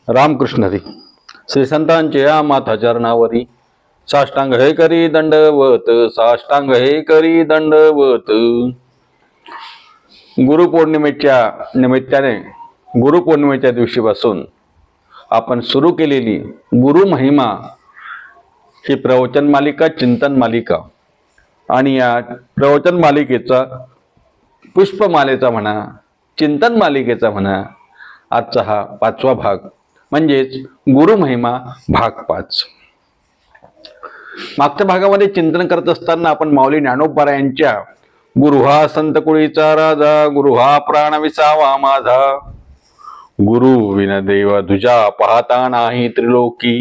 रामकृष्ण हरी. श्री संतांचे या माथा चरणावरी साष्टांग हे करी दंडवत, साष्टांग हे करी दंडवत. गुरुपौर्णिमेच्या निमित्ताने गुरुपौर्णिमेच्या दिवशीपासून आपण सुरू केलेली गुरु महिमा ही प्रवचन मालिका, चिंतन मालिका, आणि या प्रवचन मालिकेचा, पुष्पमालेचा म्हणा, चिंतन मालिकेचा म्हणा, आजचा हा 5वा भाग म्हणजेच गुरु महिमा भाग 5. मागच्या भागामध्ये चिंतन करत असताना आपण माऊली ज्ञानोबा यांच्या गुरु हा संत कुळीचा राजा, गुरु हा प्राण विसावा माझा, गुरु विन देव तुझ्या पाहता नाही त्रिलोकी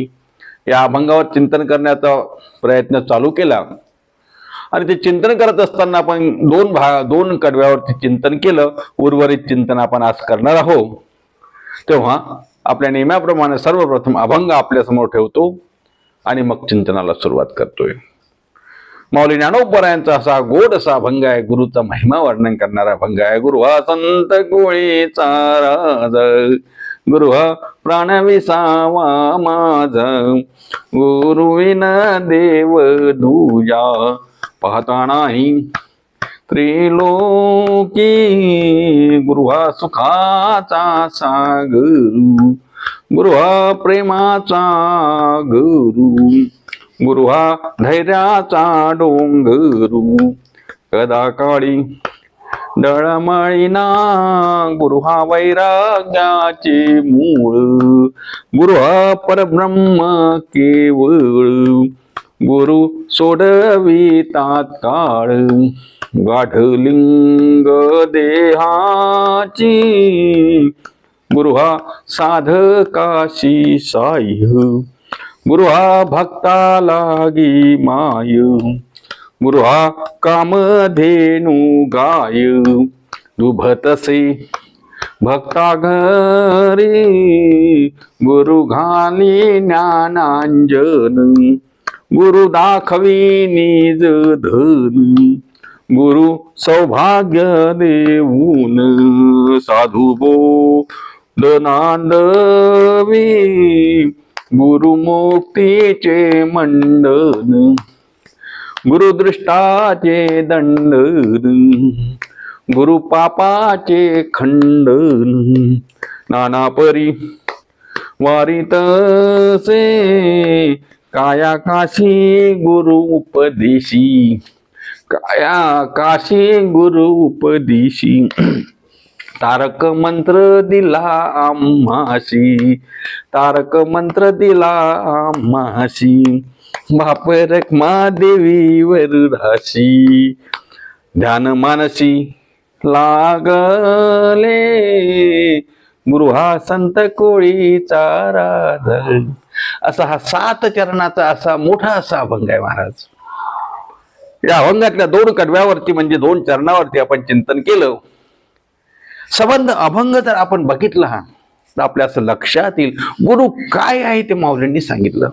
या अभंगावर चिंतन करण्याचा प्रयत्न चालू केला. आणि ते चिंतन करत असताना आपण दोन कडव्यावरती चिंतन केलं. उर्वरित चिंतन आपण आज करणार आहोत. तेव्हा आपल्या नेहमीप्रमाणे सर्वप्रथम अभंग आपल्या समोर ठेवतो आणि मग चिंतनाला सुरुवात करतोय. माऊली ज्ञानोबा यांचा असा गोड असा अभंग आहे, गुरुचा महिमा वर्णन करणारा अभंग आहे. गुरु हा संत कोळीचा राजा, गुरु हा प्राण विसावा माझा, गुरु विन देव दुजा पाहता नाही त्रिलोकी, गुरु हा सुखाचा सागरू, गुरु हा प्रेमाचा गुरु, गुरु हा धैर्याचा डोंगरू, कदा काळी डळमळीना, गुरु हा वैराग्याचे मूळ, गुरु हा परब्रह्म केवळ, गुरु सोडवी तात्काळ, गाढलिंग देहाची, गुरु हा साधकाशी साह्य, गुरु हा भक्ता लागी माय, गुरु हा कामधेनु गाय, दुभतसे भक्ता घरी, गुरु घाली ज्ञानांजन, गुरु दाखवी निज धन, गुरु सौभाग्य देऊन, साधू बोलनांदवी, गुरु मुक्तीचे मंडन, गुरु दृष्टाचे दंडन, गुरु पापाचे खंडन, नाना परी वारितसे काया काशी गुरु उपदेशी, काया काशी गुरु उपदेशी, तारक मंत्र दिला आम्हासी, तारक मंत्र दिला आम्हासी, बाप रखमा देवीवर राशी, ध्यान मानसी लागले, गुरु हा संत कोळीचा राजा. असा हा 7 चरणाचा असा मोठा असा अभंग आहे महाराज. या अभंगातल्या 2 कडव्यावरती म्हणजे 2 चरणावरती आपण चिंतन केलं. संबंध अभंग जर आपण बघितला तर आपल्या असं लक्षात येईल गुरु काय आहे ते माऊलींनी सांगितलं.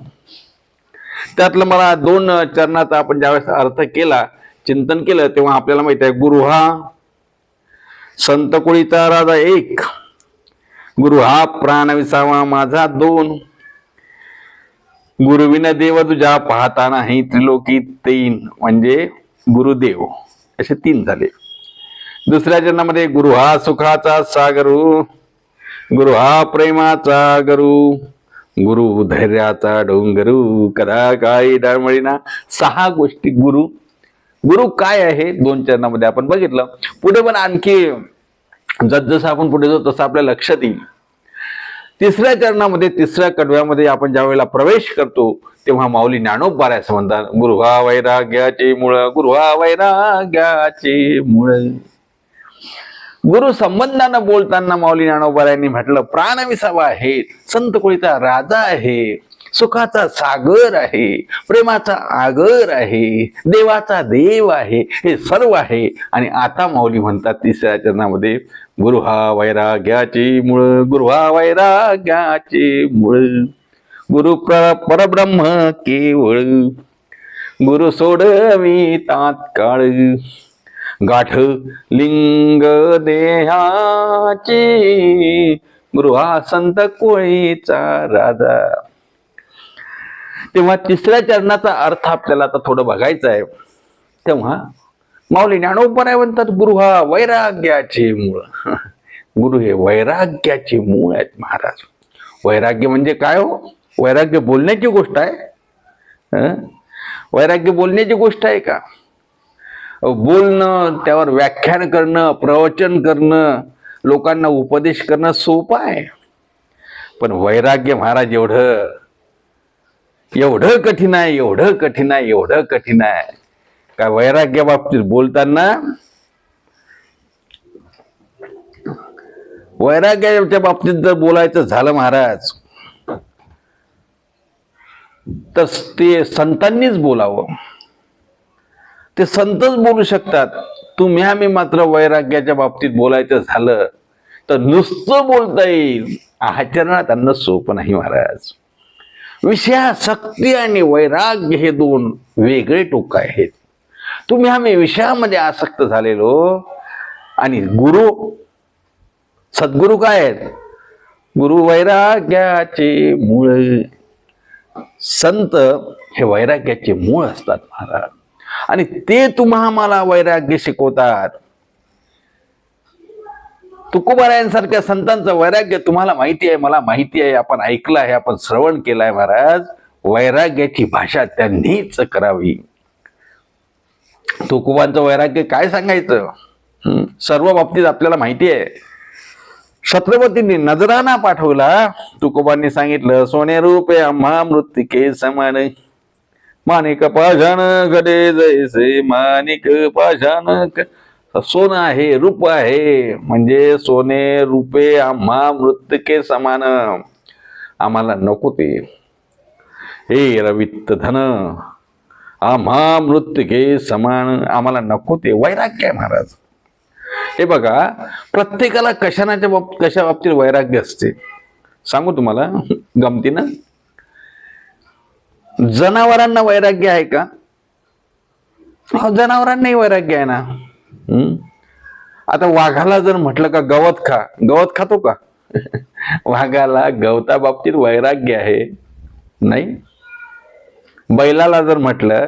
त्यातलं मला 2 चरणाचा आपण ज्यावेळेस अर्थ केला, चिंतन केलं, तेव्हा आपल्याला माहित आहे गुरु हा संत कुळीचा राजा 1, गुरु हा प्राण विसावा माझा 2, गुरुविन देव तुझ्या पाहता नाही त्रिलोकी 3 म्हणजे गुरुदेव. असे 3 झाले. दुसऱ्या चरणामध्ये गुरु हा सुखाचा सागरू, गुरु हा प्रेमाचा गुरु, गुरु धैर्याचा डोंगरू, कदा काही डळमळीना. 6 गोष्टी गुरु. गुरु काय आहे 2 चरणामध्ये आपण बघितलं. पुढे पण आणखी जसं आपण पुढे जाऊ तसं आपल्या लक्षात येईल. 3ऱ्या चरणामध्ये 3ऱ्या कडव्यामध्ये आपण ज्या वेळेला प्रवेश करतो तेव्हा माऊली ज्ञानोबा असं म्हणतात, गुरु हा वैराग्याचे मूळ, गुरु हा वैराग्याचे मूळ. गुरु संबंधानं बोलताना माऊली ज्ञानोबा यांनी म्हटलं प्राण विसावा आहे, संत कोळीचा राजा आहे, सुखाचा सागर आहे, प्रेमाचा आगर आहे, देवाचा देव आहे, हे सर्व आहे. आणि आता माऊली म्हणतात 3ऱ्या चरणामध्ये गुरु हा वैराग्याचे मूळ, गुरु हा वैराग्याचे मूळ, गुरु परब्रह्म केवळ, गुरु सोडवी तात्काळ, गाठ लिंग देहाची, गुरु हा संत कोळीचा राजा. तेव्हा तिसऱ्या चरणाचा अर्थ आपल्याला आता थोडं बघायचं आहे. तेव्हा माऊली ज्ञानोबराय म्हणतात गुरु हा वैराग्याचे मूळ. गुरु हे वैराग्याचे मूळ आहेत महाराज. वैराग्य म्हणजे काय हो? वैराग्य बोलण्याची गोष्ट आहे? वैराग्य बोलण्याची गोष्ट आहे का? बोलणं, त्यावर व्याख्यान करणं, प्रवचन करणं, लोकांना उपदेश करणं सोपं आहे. पण वैराग्य महाराज एवढं कठीण आहे, एवढं कठीण आहे, एवढं कठीण आहे. काय वैराग्या बाबतीत बोलताना, वैराग्याच्या बाबतीत जर बोलायचं झालं महाराज, तर ते संतांनीच बोलावं. ते संतच बोलू शकतात. तुम्ही आम्ही मात्र वैराग्याच्या बाबतीत बोलायचं झालं तर नुसतं बोलता येईल, आचरणात आणणं सोपं नाही महाराज. विषयासक्ती आणि वैराग्य हे दोन वेगळे टोक आहेत. तुम्ही आम्ही विषयामध्ये आसक्त झालेलो, आणि गुरु सद्गुरु काय आहेत? गुरु वैराग्याचे मूळ. संत हे वैराग्याचे मूळ असतात महाराज, आणि ते तुम्हाला वैराग्य शिकवतात. तुकोबारायांसारख्या संतांचं वैराग्य तुम्हाला माहिती आहे, मला माहिती आहे, आपण ऐकलं आहे, आपण श्रवण केलंय महाराज. वैराग्याची भाषा त्यांनीच करावी. तुकोबांचं वैराग्य काय सांगायचं? सर्व बाबतीत आपल्याला माहिती आहे. छत्रपतींनी नजराना पाठवला. तुकोबांनी सांगितलं, सोने रूपे आम्हा मृत्तिके समान, माणिक पाषाण गडे जैसे माणिक पाषाण. सोनं आहे, रूप आहे, म्हणजे सोने रूपे आम्हा मृत्तिके समान. आम्हाला नको ते. हे रवित्त धन आम्हा मृत्तिके समान, आम्हाला नको ते. वैराग्य आहे महाराज. हे बघा, प्रत्येकाला कशा बाबतीत वैराग्य असते सांगू तुम्हाला गमतीनं. जनावरांना वैराग्य आहे का? जनावरांनाही वैराग्य आहे ना. आता वाघाला जर म्हटलं का गवत खा, गवत खातो का? वाघाला गवता बाबतीत वैराग्य आहे? नाही. बैलाला जर म्हटलं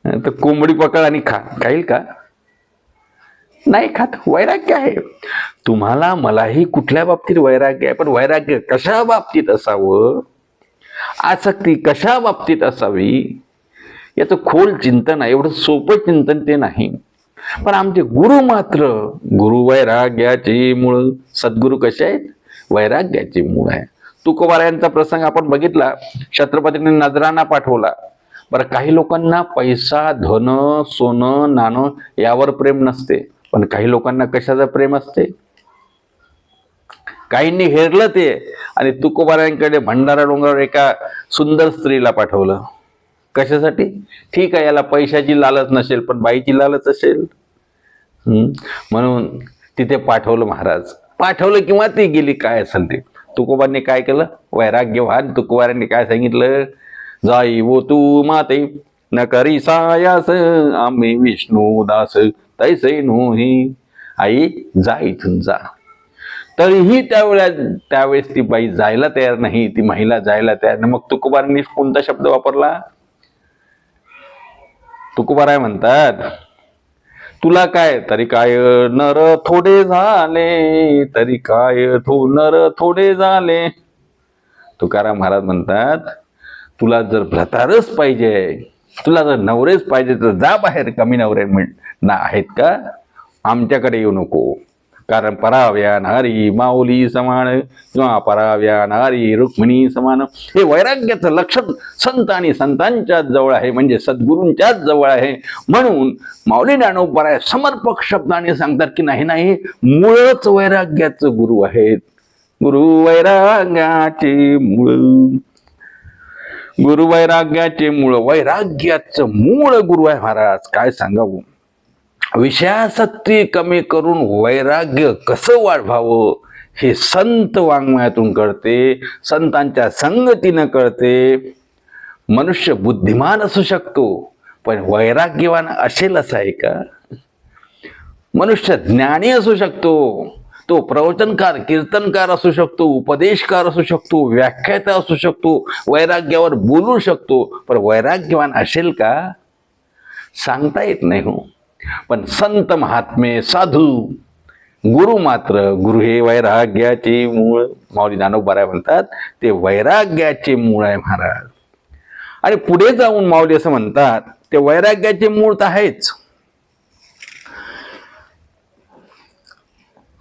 तर कोंबडी पकड आणि खा, खाईल का? नाही खात. वैराग्य आहे. तुम्हाला मलाही कुठल्या बाबतीत वैराग्य आहे, पण वैराग्य कशा बाबतीत असावं, आसक्ती कशा बाबतीत असावी, याचं खोल चिंतन आहे. एवढं सोपं चिंतन ते नाही. पण आमचे गुरु मात्र गुरु वैराग्याचे मूळ. सद्गुरु कसे आहेत? वैराग्याचे मूळ आहे. तुकोबारायांचा प्रसंग आपण बघितला. छत्रपतींनी नजराना पाठवला. बरं, काही लोकांना पैसा, धन, सोनं, नाणं यावर प्रेम नसते, पण काही लोकांना कशाचं प्रेम असते? काहींनी हेरलं ते, आणि तुकोबारायांकडे भंडारा डोंगरावर एका सुंदर स्त्रीला पाठवलं. कशासाठी? ठीक आहे, याला पैशाची लालच नसेल, पण बाईची लालच असेल, म्हणून तिथे पाठवलं महाराज. पाठवलं किंवा ती गेली, काय असेल ते. तुकोबांनी काय केलं? वैराग्यवान तुकोबारांनी काय सांगितलं? जाई वो तू माते न करी सायास, आम्ही विष्णू दास तैसे नोही. आई जा इथून जा. तरीही त्यावेळेस ती बाई जायला तयार नाही, ती महिला जायला तयार नाही. मग तुकोबारांनी कोणता शब्द वापरला? तुकोबाराय म्हणतात, तुला काय तरी काय नर थोडे झाले, तरी काय नर थोडे झाले. तुकाराम महाराज म्हणतात, तुला जर भ्रतारच पाहिजे, तुला जर नवरेच पाहिजे, तर जा बाहेर, कमी नवरे आहेत का? आमच्याकडे येऊ नको. कारण पराव्या नारी माऊली समान, किंवा पराव्या नारी रुक्मिणी समान. हे वैराग्याचं लक्षण संत आणि संतांच्याच जवळ आहे, म्हणजे सद्गुरूंच्याच जवळ आहे. म्हणून माऊली ज्ञानोबराय समर्पक शब्दाने सांगतात की नाही, मूळच वैराग्याचं गुरु आहेत. गुरु वैराग्याचे मूळ, गुरु वैराग्याचे मूळ. वैराग्याचं मूळ गुरु आहे महाराज. काय सांगावं? विषयासक्ती कमी करून वैराग्य कसं वाढवावं हे संत वाङ्मयातून कळते, संतांच्या संगतीनं कळते. मनुष्य बुद्धिमान असू शकतो, पण वैराग्यवान असेल असं आहे का? मनुष्य ज्ञानी असू शकतो, तो प्रवचनकार, कीर्तनकार असू शकतो, उपदेशकार असू शकतो, व्याख्याता असू शकतो, वैराग्यावर बोलू शकतो, पण वैराग्यवान असेल का सांगता येत नाही हो. पण संत महात्मे साधू गुरु मात्र, गुरु हे वैराग्याचे मूळ. माऊली ज्ञानोबा म्हणतात ते वैराग्याचे मूळ आहे महाराज. आणि पुढे जाऊन माऊली असं म्हणतात ते वैराग्याचे मूळ तर आहेच,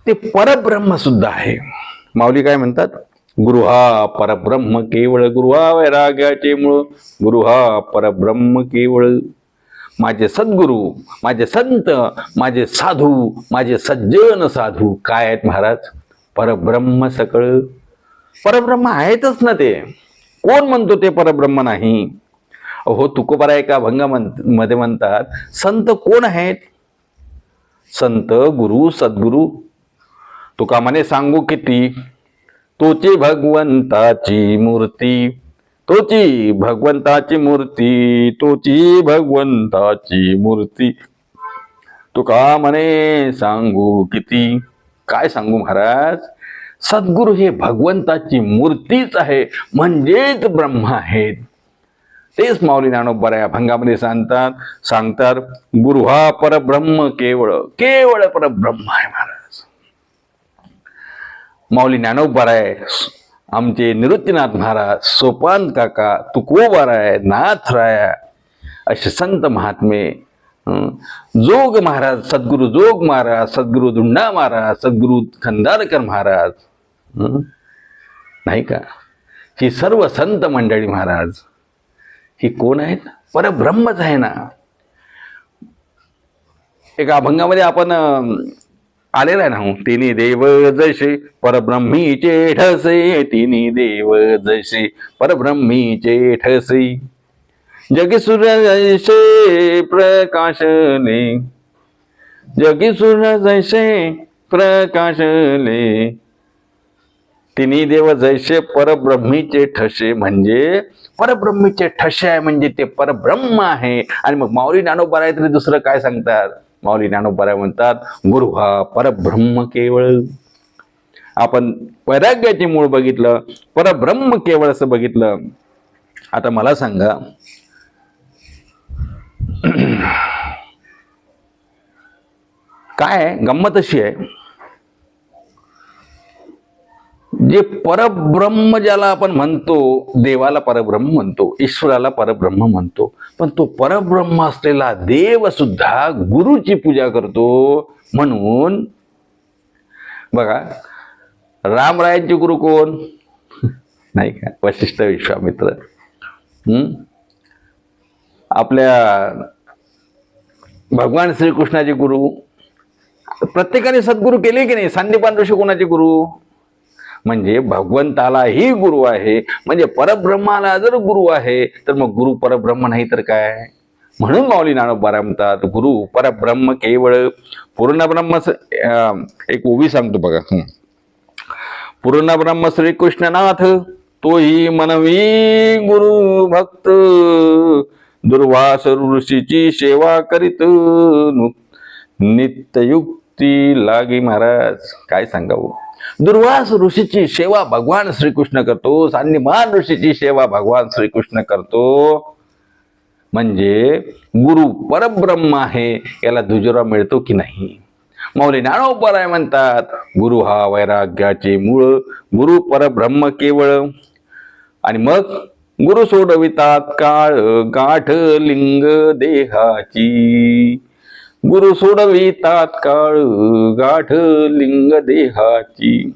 ते परब्रह्म सुद्धा आहे. माऊली काय म्हणतात, गुरु हा परब्रह्म केवळ, गुरु हा वैराग्याचे मूळ, गुरु हा परब्रह्म केवळ. माझे सद्गुरू, माझे संत, माझे साधू, माझे सज्जन साधू काय आहेत महाराज? परब्रह्म सकळ. परब्रह्म आहेतच ना ते. कोण म्हणतो ते परब्रह्म नाही? हो, तुकोबाराय एका अभंगामध्ये म्हणतात संत कोण आहेत? संत गुरु सद्गुरु तुका म्हणे सांगू किती, तोची भगवंताची मूर्ती, तोची भगवंताची मूर्ती, तोची भगवंताची मूर्ती. तुका म्हणे सांगू किती. काय सांगू महाराज? सद्गुरु हे भगवंताची मूर्तीच आहे, म्हणजेच ब्रह्म आहेत. तेच माऊली ज्ञानोबा या अभंगामध्ये सांगतात गुरु हा परब्रह्म केवळ, केवळ परब्रह्म आहे महाराज. माऊली ज्ञानोबाराय, आमचे निवृत्तीनाथ महाराज, सोपान काका, तुकोबाराय, नाथराया असे संत महात्मे, जोग महाराज, सद्गुरु जोग महाराज, सद्गुरु दुंडा महाराज, सद्गुरु खंदारकर महाराज, नाही का, ही सर्व संत मंडळी महाराज ही कोण आहेत? परब्रह्मच आहे ना. एका अभंगामध्ये आपण आलेला आहे ना, तिन्ही देव जैसे परब्रह्मीचे ठसे, तिन्ही देव जैसे परब्रह्मीचे ठसे, जगी सूर्य जैसे प्रकाशले, जगी सूर्य जैसे प्रकाशले, तिन्ही देव जैसे परब्रह्मीचे ठसे. म्हणजे परब्रह्मीचे ठसे आहे म्हणजे ते परब्रह्म आहे. आणि मग माऊली ज्ञानोबा तरी दुसरं काय सांगतात? माऊली ज्ञानोबा म्हणतात गुरु हा परब्रह्म केवळ. आपण वैराग्याचे मूळ बघितलं, परब्रह्म केवळ असं बघितलं. आता मला सांगा, काय गंमत अशी आहे, जे परब्रह्म ज्याला आपण म्हणतो, देवाला परब्रह्म म्हणतो, ईश्वराला परब्रह्म म्हणतो, पण तो परब्रह्म असलेला देव सुद्धा गुरुची पूजा करतो. म्हणून बघा, रामरायांचे गुरु कोण? नाही का, वशिष्ठ विश्वामित्र. आपल्या भगवान श्रीकृष्णाचे गुरु, प्रत्येकाने सद्गुरू केले की नाही? सांदीपान ऋषी कोणाचे गुरु? म्हणजे भगवंतालाही गुरु आहे. म्हणजे परब्रह्माला जर गुरु आहे तर मग गुरु परब्रह्म नाही तर काय? म्हणून माऊली ज्ञानोबा म्हणतात गुरु परब्रह्म केवळ. पूर्ण ब्रह्म, एक ओवी सांगतो बघा, पूर्ण ब्रह्म श्रीकृष्णनाथ, तोही मनवी गुरु भक्त, दुर्वास ऋषीची सेवा करीत नित्ययुक्ती लागी. महाराज काय सांगावं, दुर्वास ऋषीची सेवा भगवान श्रीकृष्ण करतो, सांदीपान ऋषीची सेवा भगवान श्रीकृष्ण करतो. म्हणजे गुरु परब्रह्म आहे, याला दुजोरा मिळतो की नाही? माऊली ज्ञानोबा म्हणतात गुरु हा वैराग्याचे मूळ, गुरु परब्रह्म केवळ. आणि मग गुरु सोडवितात काळ गाठ लिंग देहाची, गुरु सोडवितात काळ गाठ लिंग देहाची.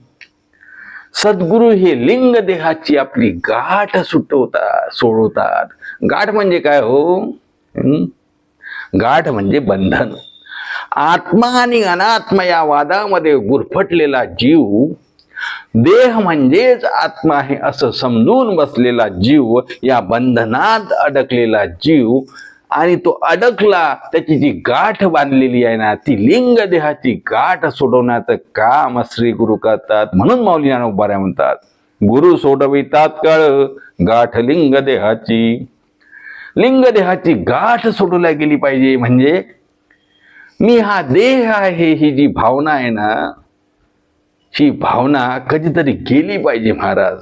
सद्गुरु हे लिंग देहाची आपली गाठ सोडवतात. गाठ म्हणजे काय हो? गाठ म्हणजे बंधन. आत्मा आणि अनात्मा या वादामध्ये गुरफटलेला जीव, देह म्हणजेच आत्मा आहे असं समजून बसलेला जीव, या बंधनात अडकलेला जीव, आणि तो अडकला, त्याची जी गाठ बांधलेली आहे ना, ती लिंग देहाची गाठ सोडवण्याचं काम श्री गुरु करतात. म्हणून माऊली ज्ञानोबा म्हणतात गुरु सोडवितात काळ गाठ लिंग देहाची. लिंग देहाची गाठ सोडवल्या गेली पाहिजे. म्हणजे मी हा देह आहे ही जी भावना आहे ना, ही भावना कधीतरी गेली पाहिजे महाराज.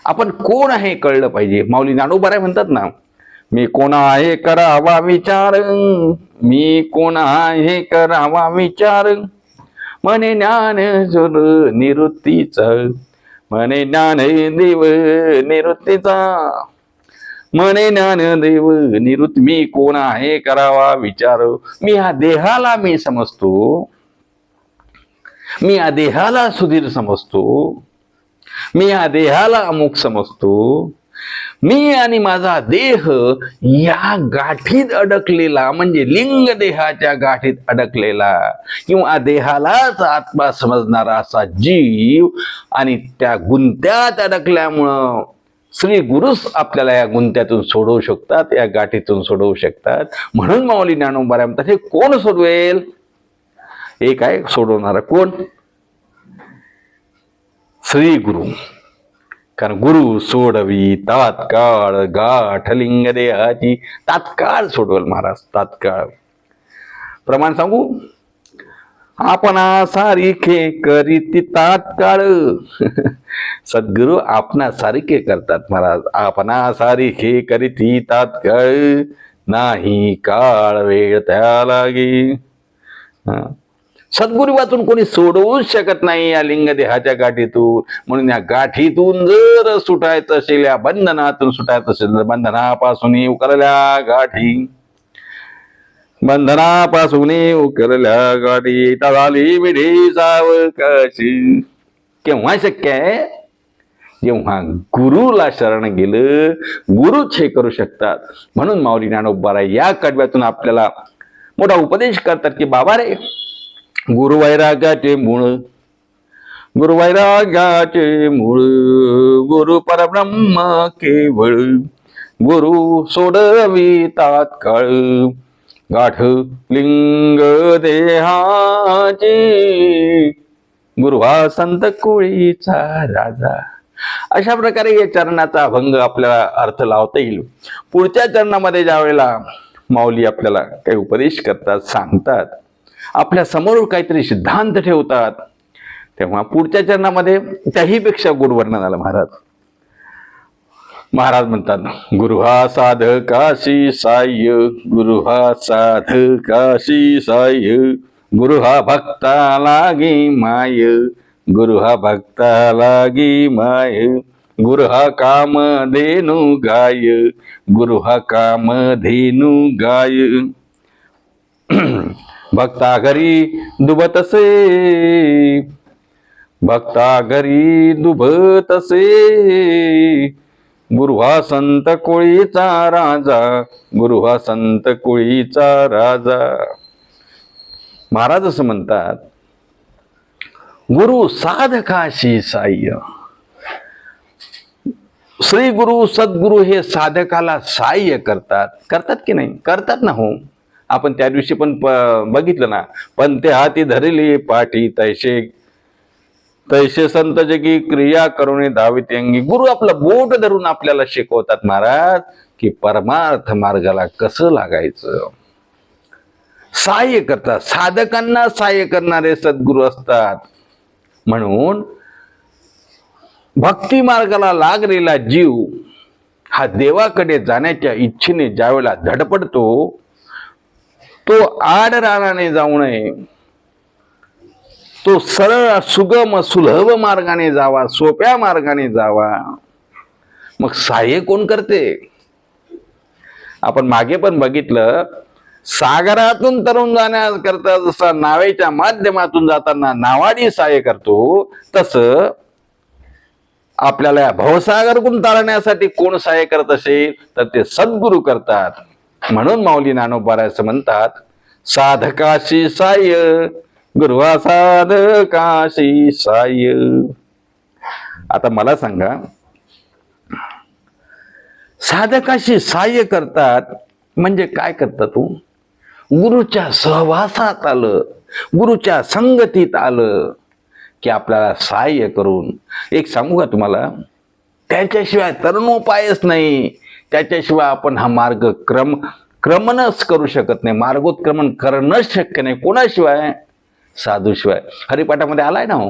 आपण कोण आहे कळलं पाहिजे. माऊली ज्ञानोबा म्हणतात ना, मी कोण आहे करावा विचार, मी कोण आहे करावा विचार, मने ज्ञान जोर निवृत्तीचा, मने ज्ञान देव निवृत्तीचा, मने ज्ञान देव निवृत्ती. मी कोण आहे करावा विचार. मी ह्या देहाला मी समजतो, मी या देहाला सुधीर समजतो, मी या देहाला अमुक समजतो. मी आणि माझा देह या गाठीत अडकलेला, म्हणजे लिंग देहाच्या गाठीत अडकलेला किंवा देहालाच आत्मा समजणारा असा जीव, आणि त्या गुंत्यात अडकल्यामुळं श्री गुरुच आपल्याला या गुंत्यातून सोडवू शकतात, या गाठीतून सोडवू शकतात. म्हणून माऊली ज्ञानोबा म्हणतात, हे कोण सोडवेल? एक आहे सोडवणारा. कोण? श्री गुरु. कारण गुरु सोडवी तात्काळ गाठ लिंग देहाची. तात्काळ सोडवल महाराज, तात्काळ. प्रमाण सांगू? आपणा सारिखे करीती तात्काळ. सद्गुरु आपणा सारिखे करतात महाराज. आपणा सारिखे करीती तात्काळ, नाही काळ वेळ त्या लागे. सद्गुरु वाचून कोणी सोडवूच शकत नाही या लिंग देहाच्या गाठीतून. म्हणून या गाठीतून जर सुटायचं असेल, या बंधनातून सुटायचं असेल, तर बंधनापासून उकरल्या गाठी, बंधनापासून उकरल्या गाठी, झाली विधी सावकाशी. केव्हा शक्य आहे? जेव्हा गुरुला शरण गेलं, गुरुच हे करू शकतात. म्हणून माऊली ज्ञानोबा या कडव्यातून आपल्याला मोठा उपदेश करतात की बाबा रे, गुरुवैराग्याचे मूळ, गुरुवैराग्याचे मूळ, गुरु परब्रह्म केवळ, गुरु सोडवी तात्काळ गाठ लिंग देहाची, गुरु हा संत कोळीचा राजा. अशा प्रकारे या चरणाचा अभंग आपल्याला अर्थ लावता येईल. पुढच्या चरणामध्ये ज्या वेळेला माऊली आपल्याला काही उपदेश करतात, सांगतात, आपल्या समोर काहीतरी सिद्धांत ठेवतात, तेव्हा पुढच्या चरणामध्ये त्याहीपेक्षा गोड वर्णन आलं महाराज. महाराज म्हणतात, गुरु हा साधकाशी साह्य, गुरु हा साधकाशी साह्य, गुरु हा भक्ता लागी माय, गुरु हा भक्ता लागी माय, गुरु हा काम धेनु गाय, गुरु हा काम धेनु गाय. भक्ता घरी दुबतसे, भक्ता घरी दुबतसे, गुरु हा संत कोळीचा राजा, गुरु हा संत कोळीचा राजा. महाराज असं म्हणतात, गुरु साधकाशी साह्य. श्री गुरु सद्गुरु हे साधकाला साह्य करतात. करतात की नाही? करतात ना. हो, आपण त्या दिवशी पण बघितलं ना, पण ते हाती धरली पाठी तैसे, तैसे संत जगी क्रिया करून धावित अंगी. गुरु आपलं बोट धरून आपल्याला शिकवतात महाराज की परमार्थ मार्गाला कसं लागायचं. सहाय्य करतात, साधकांना सहाय्य करणारे सद्गुरू असतात. म्हणून भक्ती मार्गाला लागलेला जीव हा देवाकडे जाण्याच्या इच्छेने ज्यावेळेला धडपडतो, तो आडरानाने जाऊ नये, तो सरळ सुगम सुलभ मार्गाने जावा, सोप्या मार्गाने जावा. मग सहाय्य कोण करते? आपण मागे पण बघितलं, सागरातून तरुण जाण्याकरता जसा नावेच्या माध्यमातून जाताना नावाडी सहाय्य करतो, तसं आपल्याला भवसागरकडून तारण्यासाठी कोण सहाय्य करत असेल तर ते सद्गुरू करतात. म्हणून माऊली ज्ञानोबा असं म्हणतात, साधकाशी सहाय्य, गुरुवा साधकाशी सहाय्य. आता मला सांगा, साधकाशी सहाय्य करतात म्हणजे काय करतात? तू गुरुच्या सहवासात आलं, गुरुच्या संगतीत आलं की आपल्याला सहाय्य करून, एक सांगू का तुम्हाला, त्याच्याशिवाय तरणोपायच नाही. त्याच्याशिवाय आपण हा मार्ग क्रमणच करू शकत नाही, मार्गोत्क्रमण करणंच शक्य नाही. कोणाशिवाय? साधूशिवाय. हरिपाठामध्ये आलाय ना, हो,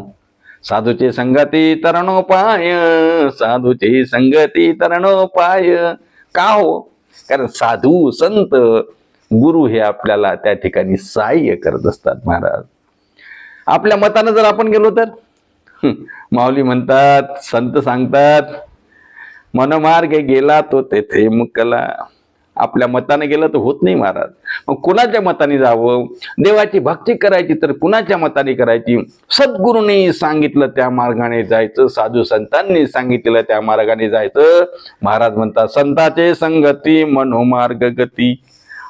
साधूचे संगती तरणोपाय, साधूचे संगती तरणोपाय. का हो? कारण साधू संत गुरु हे आपल्याला त्या ठिकाणी सहाय्य करत असतात महाराज. आपल्या मतानं जर आपण गेलो तर माऊली म्हणतात, संत सांगतात, मनमार्गे गेला तो तेथे मुकला. आपल्या मताने गेलं तर होत नाही महाराज. मग कुणाच्या मताने जावं? देवाची भक्ती करायची तर कुणाच्या मताने करायची? सद्गुरूंनी सांगितलं त्या मार्गाने जायचं, साधू संतांनी सांगितलेलं त्या मार्गाने जायचं. महाराज म्हणतात, संताचे संगती मनोमार्ग गती.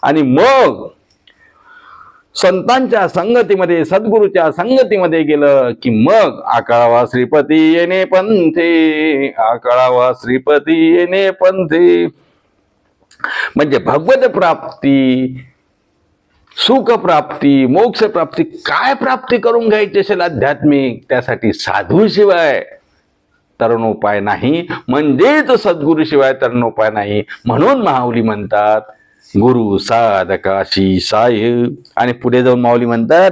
आणि मग संतांच्या संगतीमध्ये, सद्गुरूच्या संगतीमध्ये गेलं की मग आकळावा श्रीपती येणे पंथे, आकळावा श्रीपती येणे पंथे. म्हणजे भगवत प्राप्ती, सुख प्राप्ती, मोक्ष प्राप्ती, काय प्राप्ती करून घ्यायची असेल आध्यात्मिक, त्यासाठी साधू शिवाय तरणोपाय नाही, म्हणजेच सद्गुरू शिवाय तरणोपाय नाही. म्हणून माऊली म्हणतात, गुरु साधकाशी साय. आणि पुढे जाऊन माऊली म्हणतात,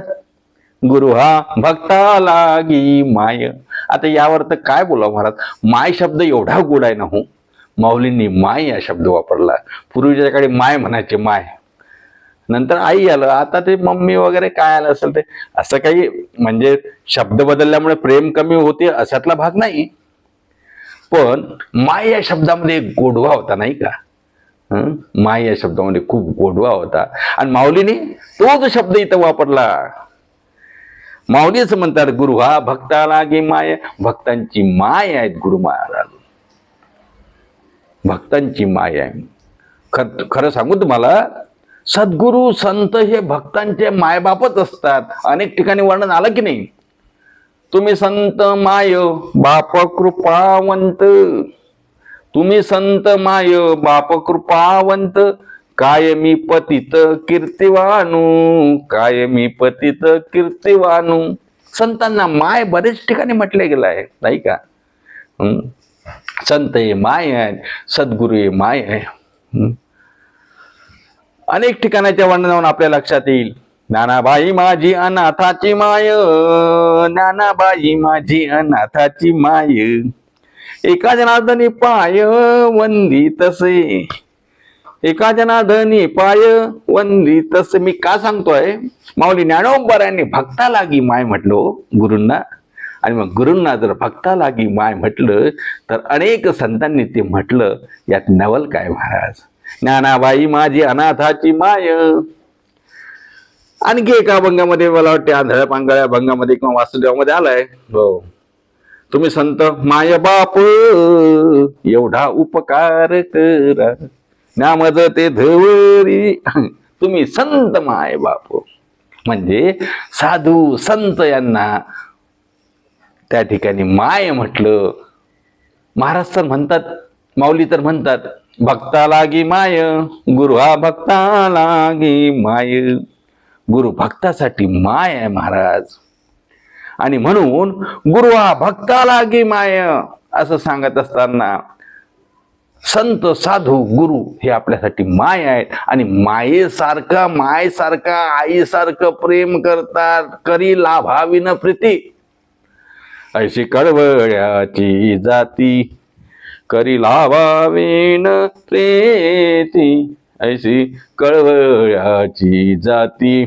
गुरु हा भक्ता लागी माय. आता यावर तर काय बोलावं महाराज. माय शब्द एवढा गोड आहे ना हो. माऊलींनी माय या शब्द वापरला. पूर्वीच्या काळी माय म्हणायचे, माय, नंतर आई आलं, आता ते मम्मी वगैरे काय आलं असेल ते. असं काही म्हणजे शब्द बदलल्यामुळे प्रेम कमी होते अशातला भाग नाही, पण माय या शब्दामध्ये एक गोडवा होता नाही का. माय या शब्दामध्ये खूप गोडवा होता आणि माऊलीने तोच शब्द इथं वापरला. माऊलीच म्हणतात, गुरु हा भक्ता लागी माय. भक्तांची माय आहेत गुरु महाराज, भक्तांची माय आहे. खरं सांगू तुम्हाला, सद्गुरू संत हे भक्तांचे मायबापच असतात. अनेक ठिकाणी वर्णन आलं की नाही, तुम्ही संत माय बाप कृपावंत, तुम्ही संत माय बाप कृपावंत, कायमी पतित कीर्तिवानू, कायमी पतित कीर्तिवानू. संतांना माय बरेच ठिकाणी म्हटले गेलं आहे नाही का. संत हे माय आहे, सद्गुरू हे माय आहे. अनेक ठिकाणाच्या वर्णनावरून आपल्या लक्षात येईल, ज्ञानाबाई माझी अनाथाची माय, ज्ञानाबाई माझी अनाथाची माय, एका जनार्दनी पाय वंदितसे, एका जनार्दनी पाय वंदितसे. मी का सांगतोय, माऊली ज्ञानोबरायांनी भक्ता लागी माय म्हटलो गुरूंना, आणि मग गुरूंना जर भक्ता लागी माय म्हटलं तर अनेक संतांनी ते म्हटलं. यात नवल काय महाराज. ज्ञानाबाई माझी अनाथाची माय. आणखी एका अभंगामध्ये मला वाटते आंधळ्या पांगळ्या अभंगामध्ये किंवा वासुदेवामध्ये आलाय, हो, तुम्ही संत माय बाप एवढा उपकार करा, नामज ते धवरी. तुम्ही संत माय बाप म्हणजे साधू संत यांना त्या ठिकाणी माय म्हटलं. महाराज तर म्हणतात, माऊली तर म्हणतात, भक्ता लागी माय, गुरु हा भक्ता लागी माय. गुरु भक्तासाठी माय आहे महाराज. आणि म्हणून गुरु हा भक्ता लागी माय असं सांगत असताना संत साधू गुरु हे आपल्यासाठी माय आहेत. आणि मायेसारखा, मायसारखा, आईसारखं प्रेम करतात, करी लाभाविन प्रीती, ऐशी कळवळ्याची जाती, करी लाभाविन प्रीती, ऐशी कळवळ्याची जाती.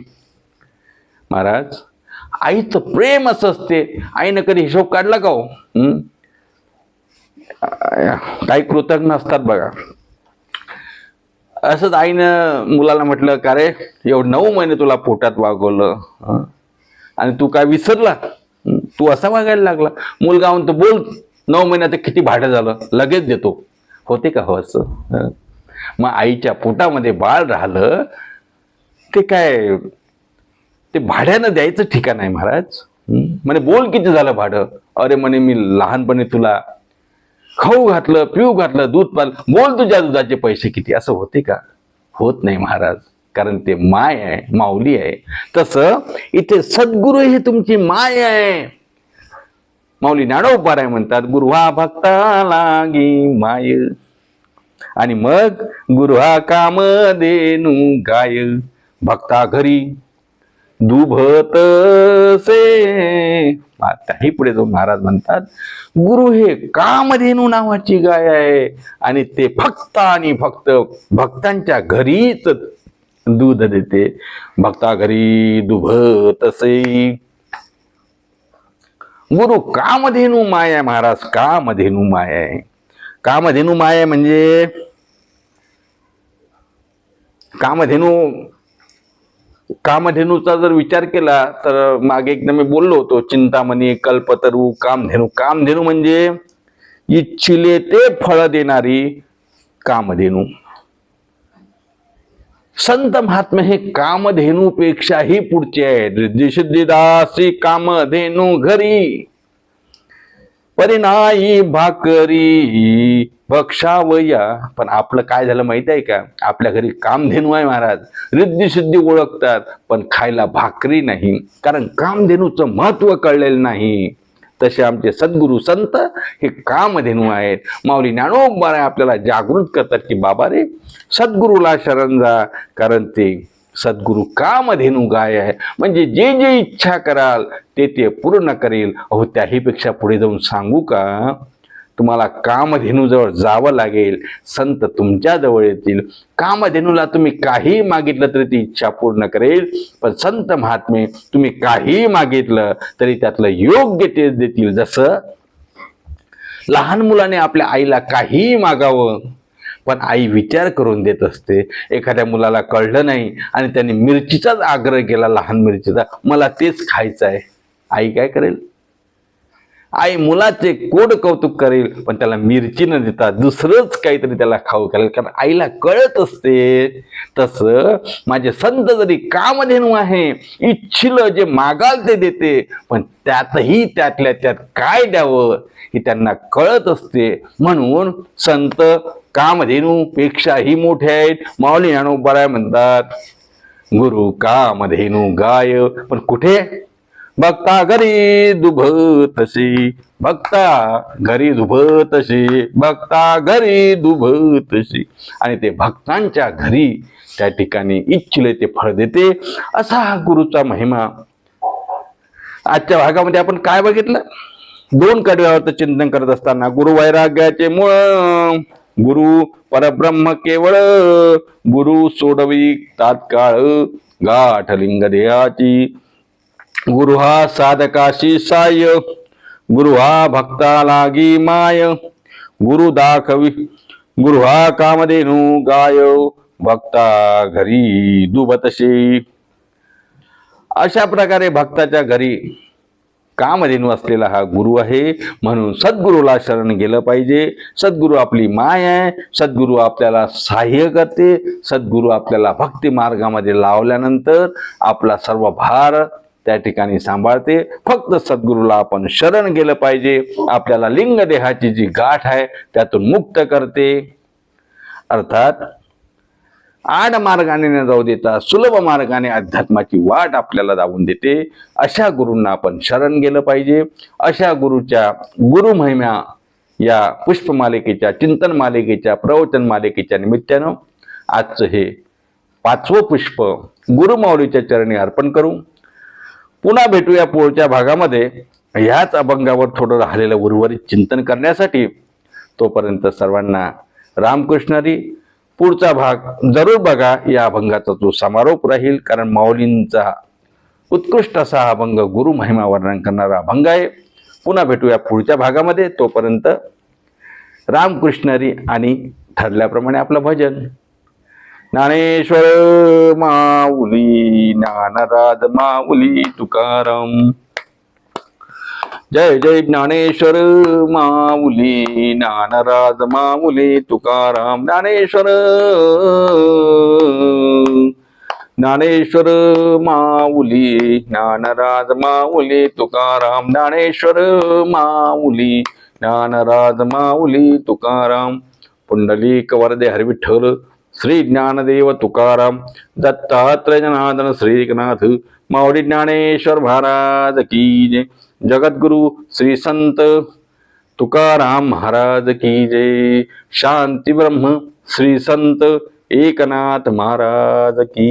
महाराज, आईचं प्रेम असं असते. आईनं कधी हिशोब काढला का हो? काही कृतज्ञ असतात बघा. असंच आईनं मुलाला म्हटलं, का रे एवढं 9 महिने तुला पोटात वागवलं आणि तू काय विसरला, तू असा वागायला लागला. मुलगा म्हणतो, बोल 9 महिन्यात किती भाडं झालं, लगेच देतो. होते का हो असं? मग आईच्या पोटामध्ये बाळ राहिलं ते काय, ते भाड्यानं द्यायचं ठिकाण आहे महाराज. म्हणे बोल किती झालं भाडं. अरे म्हणे मी लहानपणी तुला खाऊ घातलं, पिऊ घातलं, दूध पाल, बोल तुझ्या दुधाचे पैसे किती. असं होते का? होत नाही महाराज, कारण ते माय आहे, माऊली आहे. तसं इथे सद्गुरू हे तुमची माय आहे. माऊली ज्ञानोबराय म्हणतात, गुरु हा भक्ता लागी माय. आणि मग गुरु हा काम देनू गाय. भक्ता घरी दुभतसे. त्याही पुढे जाऊन महाराज म्हणतात, गुरु हे कामधेनू नावाची गाय आहे आणि ते फक्त आणि फक्त भक्तांच्या घरीच दूध देते. भक्ता घरी दुभतसे. गुरु कामधेनू माय आहे महाराज, कामधेनू माय आहे. कामधेनू माय म्हणजे कामधेनूचा जर विचार केला तर मागे एकदा मी बोललो होतो, चिंतामणी, कल्पतरू, कामधेनू. कामधेनू म्हणजे इच्छिले ते फळ देणारी कामधेनू. संत महात्मे हे कामधेनूपेक्षाही पुढचे आहेत. रिद्धिसिद्धिदासी कामधेनू घरी, परिणाई भाकरी भक्षावया. पण आपलं काय झालं माहित आहे का? आपल्या घरी कामधेनू आहे महाराज, रिद्धिसिद्धी ओळखतात, पण खायला भाकरी नाही, कारण कामधेनूचं महत्व कळलेलं नाही. तसे आमचे सद्गुरू संत हे कामधेनू आहेत. माऊली ज्ञानोबा आपल्याला जागृत करतात की बाबा रे, सद्गुरूला शरण जा, कारण ते सद्गुरू कामधेनू गाय आहे. म्हणजे जे जे इच्छा कराल ते ते पूर्ण करेल. अहो, त्याहीपेक्षा पुढे जाऊन सांगू का, तुम्हाला कामधेनू जवळ जावं लागेल, संत तुमच्या जवळ येतील. कामधेनूला तुम्ही काही मागितलं तरी ती इच्छा पूर्ण करेल, पण संत महात्मे तुम्ही काही मागितलं तरी त्यातलं योग्य तेच देतील. जसं लहान मुलाने आपल्या आईला काही मागावं, पण आई विचार करून देत असते. एखाद्या मुलाला कळलं नाही आणि त्याने मिरचीचाच आग्रह केला, लहान मिरचीचा, मला तेच खायचं आहे. आई काय करेल? आई मुलाचे कोड कौतुक करेल, पण त्याला मिरची न देता दुसरंच काहीतरी त्याला खाऊ घालेल, कारण आईला कळत असते. तसं माझे संत जरी कामधेनू आहे, इच्छिलं जे मागाल ते देते, पण त्यातही त्यातल्या त्यात काय द्यावं हे त्यांना कळत असते. म्हणून संत कामधेनू पेक्षाही मोठे आहेत. माऊली ज्ञानोबा म्हणतात, गुरु कामधेनू गाय. पण कुठे? भक्ता घरी दुभतशी, भक्ता घरी दुभतशी, भक्ता घरी दुभतशी. आणि ते भक्तांच्या घरी त्या ठिकाणी इच्छिले ते फळ देते. असा हा गुरुचा महिमा. आजच्या भागामध्ये आपण काय बघितलं? दोन कडव्यावरचं चिंतन करत असताना गुरु वैराग्याचे मूळ, गुरु परब्रह्म केवळ, गुरु सोडवी तात्काळ गाठ लिंग देहाची, गुरु हा साधकाशी साय, गुरु हा भक्ता लागी माय, गुरु दाखवी, गुरु हा कामधेनू गाय, भक्ता घरी दुभतशी. अशा प्रकारे भक्ताच्या घरी कामधेनू असलेला हा गुरु आहे. म्हणून सद्गुरूला शरण गेलं पाहिजे. सद्गुरू आपली माय आहे. सद्गुरू आपल्याला सहाय्य करते. सद्गुरू आपल्याला भक्ती मार्गामध्ये लावल्यानंतर आपला सर्व भार त्या ठिकाणी सांभाळते. फक्त सद्गुरूला आपण शरण गेलं पाहिजे. आपल्याला लिंग देहाची जी गाठ आहे त्यातून मुक्त करते. अर्थात आड मार्गाने न जाऊ देता सुलभ मार्गाने अध्यात्माची वाट आपल्याला दावून देते. अशा गुरूंना आपण शरण गेलं पाहिजे. अशा गुरुच्या गुरुमहिमा या पुष्पमालिकेच्या, चिंतन मालिकेच्या, प्रवचन मालिकेच्या निमित्तानं आजचं हे 5वं पुष्प गुरुमाऊलीच्या चरणी अर्पण करू. पुन्हा भेटूया पुढच्या भागामध्ये ह्याच अभंगावर थोडं राहिलेलं उर्वरित चिंतन करण्यासाठी. तोपर्यंत सर्वांना रामकृष्ण हरी. पुढचा भाग जरूर बघा. या अभंगाचा तो समारोप राहील, कारण माऊलींचा उत्कृष्ट असा हा अभंग गुरु महिमा वर्णन करणारा अभंग आहे. पुन्हा भेटूया पुढच्या भागामध्ये. तोपर्यंत रामकृष्ण हरी. आणि ठरल्याप्रमाणे आपलं भजन. ज्ञानेश्वर माऊली, ज्ञानराज माऊली तुकाराम. जय जय ज्ञानेश्वर माऊली, ज्ञानराज माऊली तुकाराम. ज्ञानेश्वर ज्ञानेश्वर माऊली, ज्ञानराज माऊली तुकाराम. ज्ञानेश्वर माऊली, ज्ञानराज माऊली तुकाराम. पुंडलिक वरदे हरिविठ्ठल श्री ज्ञानदेव तुकाराम. दत्तात्रय जनार्दन श्री एकनाथ माऊली ज्ञानेश्वर महाराज की जय. जगद्गुरु श्री संत तुकाराम महाराज की जय. शांती ब्रह्म श्री संत एकनाथ महाराज की